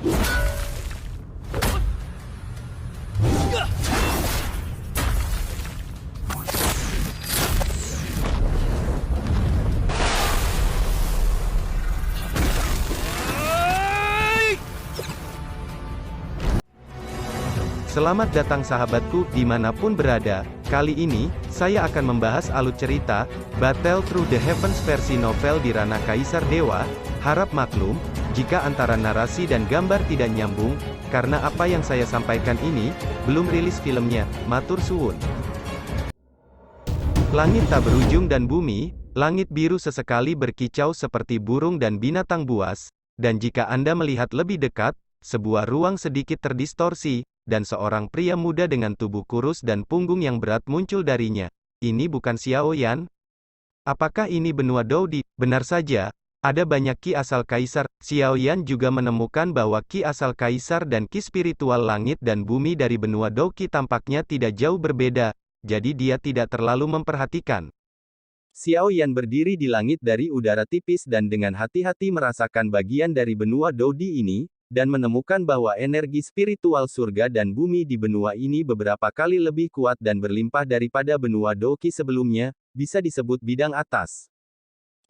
Selamat datang sahabatku, dimanapun berada. Kali ini, saya akan membahas alur cerita, Battle Through the Heavens versi novel di ranah Kaisar Dewa. Harap maklum, jika antara narasi dan gambar tidak nyambung, karena apa yang saya sampaikan ini, belum rilis filmnya, matur suwun. Langit tak berujung dan bumi, langit biru sesekali berkicau seperti burung dan binatang buas, dan jika Anda melihat lebih dekat, sebuah ruang sedikit terdistorsi, dan seorang pria muda dengan tubuh kurus dan punggung yang berat muncul darinya. Ini bukan Xiao Yan? Apakah ini benua Dou Di? Benar saja, ada banyak ki asal kaisar. Xiao Yan juga menemukan bahwa ki asal kaisar dan ki spiritual langit dan bumi dari benua Dou Qi tampaknya tidak jauh berbeda, jadi dia tidak terlalu memperhatikan. Xiao Yan berdiri di langit dari udara tipis dan dengan hati-hati merasakan bagian dari benua Dou Di ini, dan menemukan bahwa energi spiritual surga dan bumi di benua ini beberapa kali lebih kuat dan berlimpah daripada benua Dou Qi sebelumnya, bisa disebut bidang atas.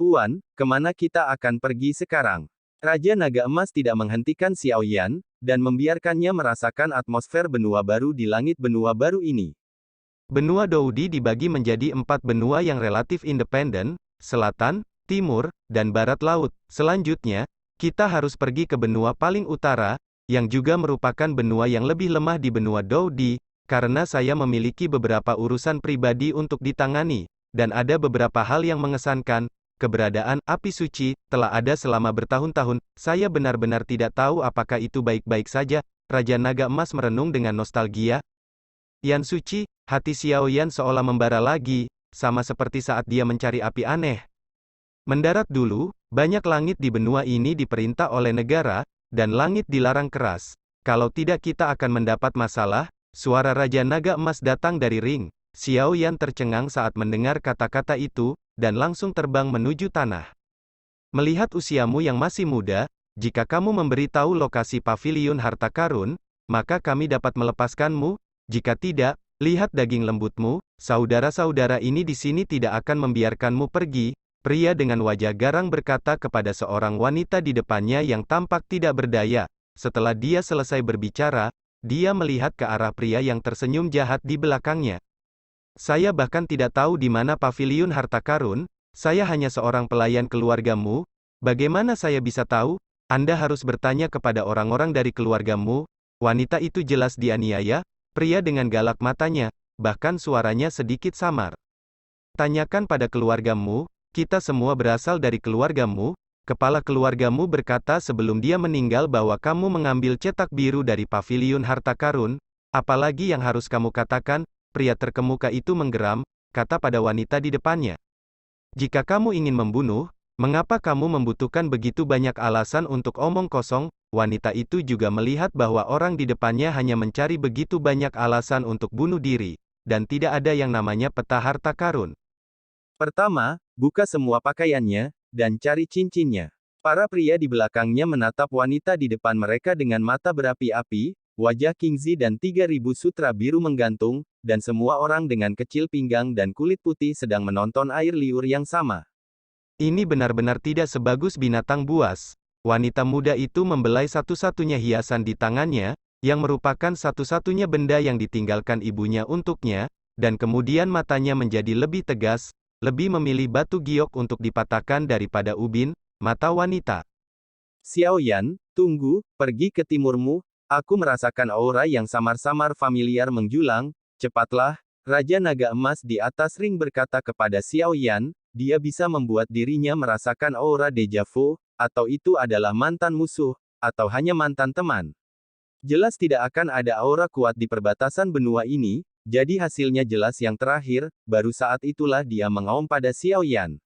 Tuan, kemana kita akan pergi sekarang? Raja Naga Emas tidak menghentikan Xiao Yan, dan membiarkannya merasakan atmosfer benua baru di langit benua baru ini. Benua Dou Di dibagi menjadi 4 benua yang relatif independen, selatan, timur, dan barat laut. Selanjutnya, kita harus pergi ke benua paling utara, yang juga merupakan benua yang lebih lemah di benua Dou Di, karena saya memiliki beberapa urusan pribadi untuk ditangani, dan ada beberapa hal yang mengesankan. Keberadaan api suci telah ada selama bertahun-tahun. Saya benar-benar tidak tahu apakah itu baik-baik saja. Raja Naga Emas merenung dengan nostalgia. Yan suci, hati Xiao Yan seolah membara lagi, sama seperti saat dia mencari api aneh. Mendarat dulu, banyak langit di benua ini diperintah oleh negara, dan langit dilarang keras. Kalau tidak kita akan mendapat masalah. Suara Raja Naga Emas datang dari ring. Xiao Yan tercengang saat mendengar kata-kata itu, dan langsung terbang menuju tanah. Melihat usiamu yang masih muda, jika kamu memberitahu lokasi paviliun harta karun, maka kami dapat melepaskanmu. Jika tidak, lihat daging lembutmu, saudara-saudara ini di sini tidak akan membiarkanmu pergi. Pria dengan wajah garang berkata kepada seorang wanita di depannya yang tampak tidak berdaya. Setelah dia selesai berbicara, dia melihat ke arah pria yang tersenyum jahat di belakangnya. Saya bahkan tidak tahu di mana paviliun harta karun, saya hanya seorang pelayan keluargamu. Bagaimana saya bisa tahu? Anda harus bertanya kepada orang-orang dari keluargamu. Wanita itu jelas dianiaya. Pria dengan galak matanya, bahkan suaranya sedikit samar. Tanyakan pada keluargamu. Kita semua berasal dari keluargamu. Kepala keluargamu berkata sebelum dia meninggal bahwa kamu mengambil cetak biru dari paviliun harta karun. Apalagi yang harus kamu katakan? Pria terkemuka itu menggeram, kata pada wanita di depannya. Jika kamu ingin membunuh, mengapa kamu membutuhkan begitu banyak alasan untuk omong kosong? Wanita itu juga melihat bahwa orang di depannya hanya mencari begitu banyak alasan untuk bunuh diri, dan tidak ada yang namanya peta harta karun. Pertama, buka semua pakaiannya, dan cari cincinnya. Para pria di belakangnya menatap wanita di depan mereka dengan mata berapi-api, wajah Kingzi dan 3.000 sutra biru menggantung, dan semua orang dengan kecil pinggang dan kulit putih sedang menonton air liur yang sama. Ini benar-benar tidak sebagus binatang buas. Wanita muda itu membelai satu-satunya hiasan di tangannya, yang merupakan satu-satunya benda yang ditinggalkan ibunya untuknya, dan kemudian matanya menjadi lebih tegas, lebih memilih batu giok untuk dipatahkan daripada ubin, mata wanita. Xiao Yan, tunggu, pergi ke timurmu, aku merasakan aura yang samar-samar familiar menjulang, cepatlah, Raja Naga Emas di atas ring berkata kepada Xiao Yan, dia bisa membuat dirinya merasakan aura deja vu, atau itu adalah mantan musuh, atau hanya mantan teman. Jelas tidak akan ada aura kuat di perbatasan benua ini. Jadi hasilnya jelas yang terakhir, baru saat itulah dia mengaum pada Xiao Yan.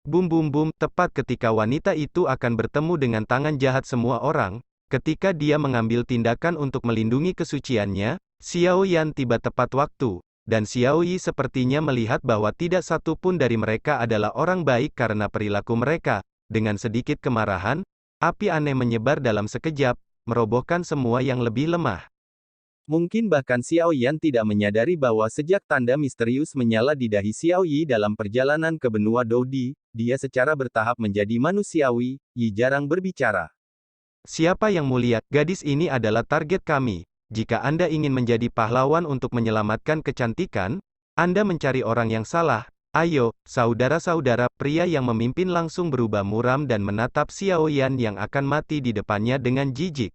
Bum bum bum, tepat ketika wanita itu akan bertemu dengan tangan jahat semua orang, ketika dia mengambil tindakan untuk melindungi kesuciannya, Xiao Yan tiba tepat waktu, dan Xiao Yi sepertinya melihat bahwa tidak satu pun dari mereka adalah orang baik karena perilaku mereka. Dengan sedikit kemarahan, api aneh menyebar dalam sekejap, merobohkan semua yang lebih lemah. Mungkin bahkan Xiao Yan tidak menyadari bahwa sejak tanda misterius menyala di dahi Xiao Yi dalam perjalanan ke benua Doudi, dia secara bertahap menjadi manusiawi. Yi jarang berbicara. Siapa yang mulia, gadis ini adalah target kami. Jika Anda ingin menjadi pahlawan untuk menyelamatkan kecantikan, Anda mencari orang yang salah. Ayo, saudara-saudara, pria yang memimpin langsung berubah muram dan menatap Xiao Yan yang akan mati di depannya dengan jijik.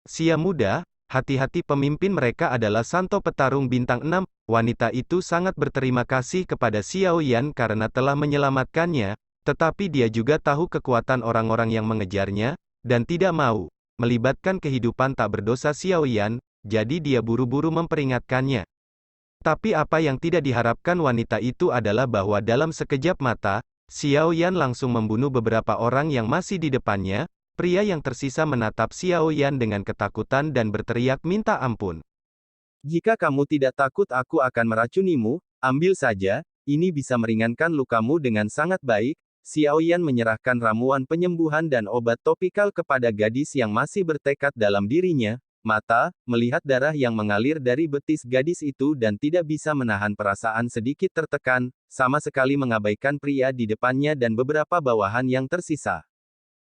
Sia muda, hati-hati, pemimpin mereka adalah Santo Petarung Bintang 6. Wanita itu sangat berterima kasih kepada Xiao Yan karena telah menyelamatkannya, tetapi dia juga tahu kekuatan orang-orang yang mengejarnya, dan tidak mau melibatkan kehidupan tak berdosa Xiao Yan, jadi dia buru-buru memperingatkannya. Tapi apa yang tidak diharapkan wanita itu adalah bahwa dalam sekejap mata, Xiao Yan langsung membunuh beberapa orang yang masih di depannya. Pria yang tersisa menatap Xiao Yan dengan ketakutan dan berteriak minta ampun. Jika kamu tidak takut aku akan meracunimu, ambil saja, ini bisa meringankan lukamu dengan sangat baik. Xiao Yan menyerahkan ramuan penyembuhan dan obat topikal kepada gadis yang masih bertekad dalam dirinya. Mata, melihat darah yang mengalir dari betis gadis itu dan tidak bisa menahan perasaan sedikit tertekan, sama sekali mengabaikan pria di depannya dan beberapa bawahan yang tersisa.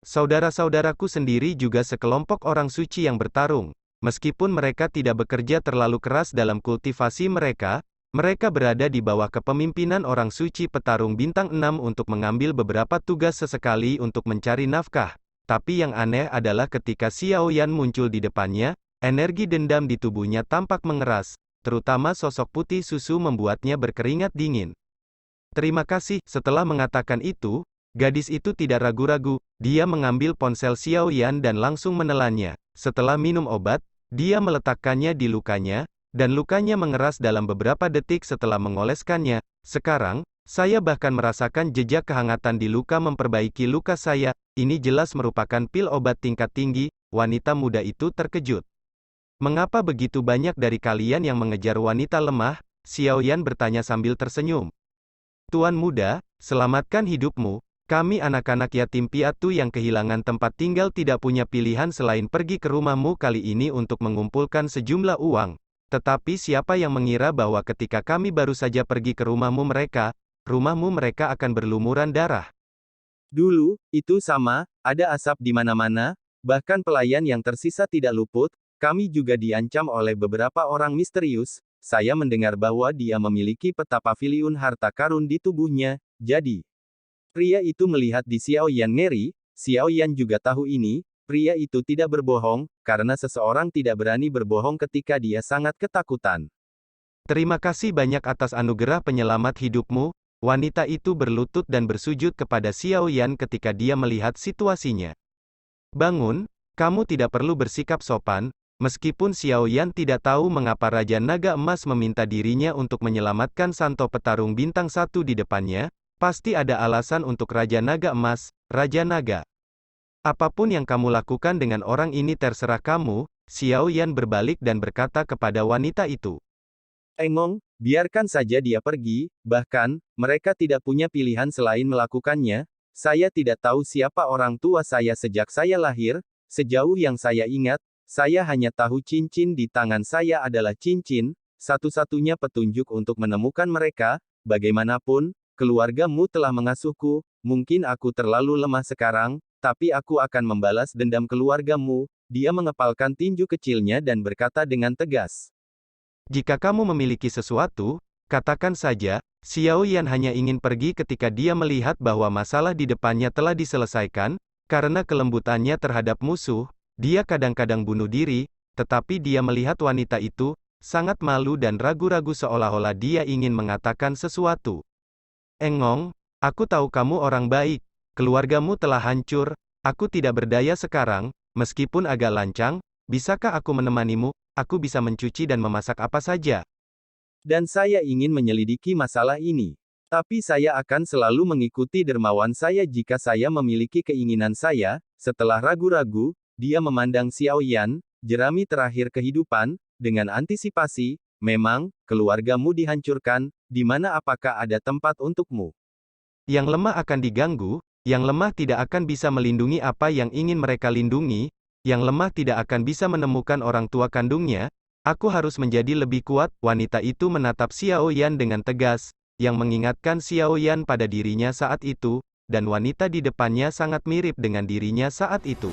Saudara-saudaraku sendiri juga sekelompok orang suci yang bertarung. Meskipun mereka tidak bekerja terlalu keras dalam kultivasi mereka, mereka berada di bawah kepemimpinan orang suci petarung bintang 6 untuk mengambil beberapa tugas sesekali untuk mencari nafkah. Tapi yang aneh adalah ketika Xiao Yan muncul di depannya, energi dendam di tubuhnya tampak mengeras, terutama sosok putih susu membuatnya berkeringat dingin. Terima kasih, setelah mengatakan itu, gadis itu tidak ragu-ragu, dia mengambil ponsel Xiao Yan dan langsung menelannya. Setelah minum obat, dia meletakkannya di lukanya, dan lukanya mengeras dalam beberapa detik setelah mengoleskannya. Sekarang, saya bahkan merasakan jejak kehangatan di luka memperbaiki luka saya. Ini jelas merupakan pil obat tingkat tinggi. Wanita muda itu terkejut. Mengapa begitu banyak dari kalian yang mengejar wanita lemah? Xiao Yan bertanya sambil tersenyum. Tuan muda, selamatkan hidupmu. Kami anak-anak yatim piatu yang kehilangan tempat tinggal tidak punya pilihan selain pergi ke rumahmu kali ini untuk mengumpulkan sejumlah uang. Tetapi siapa yang mengira bahwa ketika kami baru saja pergi ke rumahmu mereka akan berlumuran darah. Dulu, itu sama, ada asap di mana-mana, bahkan pelayan yang tersisa tidak luput. Kami juga diancam oleh beberapa orang misterius. Saya mendengar bahwa dia memiliki peta paviliun harta karun di tubuhnya, jadi pria itu melihat di Xiao Yan ngeri. Xiao Yan juga tahu ini, pria itu tidak berbohong, karena seseorang tidak berani berbohong ketika dia sangat ketakutan. Terima kasih banyak atas anugerah penyelamat hidupmu. Wanita itu berlutut dan bersujud kepada Xiao Yan ketika dia melihat situasinya. Bangun, kamu tidak perlu bersikap sopan. Meskipun Xiao Yan tidak tahu mengapa Raja Naga Emas meminta dirinya untuk menyelamatkan Santo Petarung Bintang 1 di depannya, pasti ada alasan untuk Raja Naga Emas, Raja Naga. Apapun yang kamu lakukan dengan orang ini terserah kamu. Xiao Yan berbalik dan berkata kepada wanita itu. Engong, biarkan saja dia pergi, bahkan, mereka tidak punya pilihan selain melakukannya. Saya tidak tahu siapa orang tua saya sejak saya lahir. Sejauh yang saya ingat, saya hanya tahu cincin di tangan saya adalah cincin, satu-satunya petunjuk untuk menemukan mereka. Bagaimanapun, keluargamu telah mengasuhku, mungkin aku terlalu lemah sekarang, tapi aku akan membalas dendam keluargamu. Dia mengepalkan tinju kecilnya dan berkata dengan tegas. Jika kamu memiliki sesuatu, katakan saja. Xiao Yan hanya ingin pergi ketika dia melihat bahwa masalah di depannya telah diselesaikan. Karena kelembutannya terhadap musuh, dia kadang-kadang bunuh diri, tetapi dia melihat wanita itu, sangat malu dan ragu-ragu seolah-olah dia ingin mengatakan sesuatu. Engong, aku tahu kamu orang baik. Keluargamu telah hancur. Aku tidak berdaya sekarang, meskipun agak lancang. Bisakah aku menemanimu? Aku bisa mencuci dan memasak apa saja. Dan saya ingin menyelidiki masalah ini. Tapi saya akan selalu mengikuti dermawan saya jika saya memiliki keinginan saya. Setelah ragu-ragu, dia memandang Xiao Yan, jerami terakhir kehidupan, dengan antisipasi. Memang, keluargamu dihancurkan, di mana apakah ada tempat untukmu? Yang lemah akan diganggu, yang lemah tidak akan bisa melindungi apa yang ingin mereka lindungi. Yang lemah tidak akan bisa menemukan orang tua kandungnya. Aku harus menjadi lebih kuat." Wanita itu menatap Xiao Yan dengan tegas, yang mengingatkan Xiao Yan pada dirinya saat itu, dan wanita di depannya sangat mirip dengan dirinya saat itu.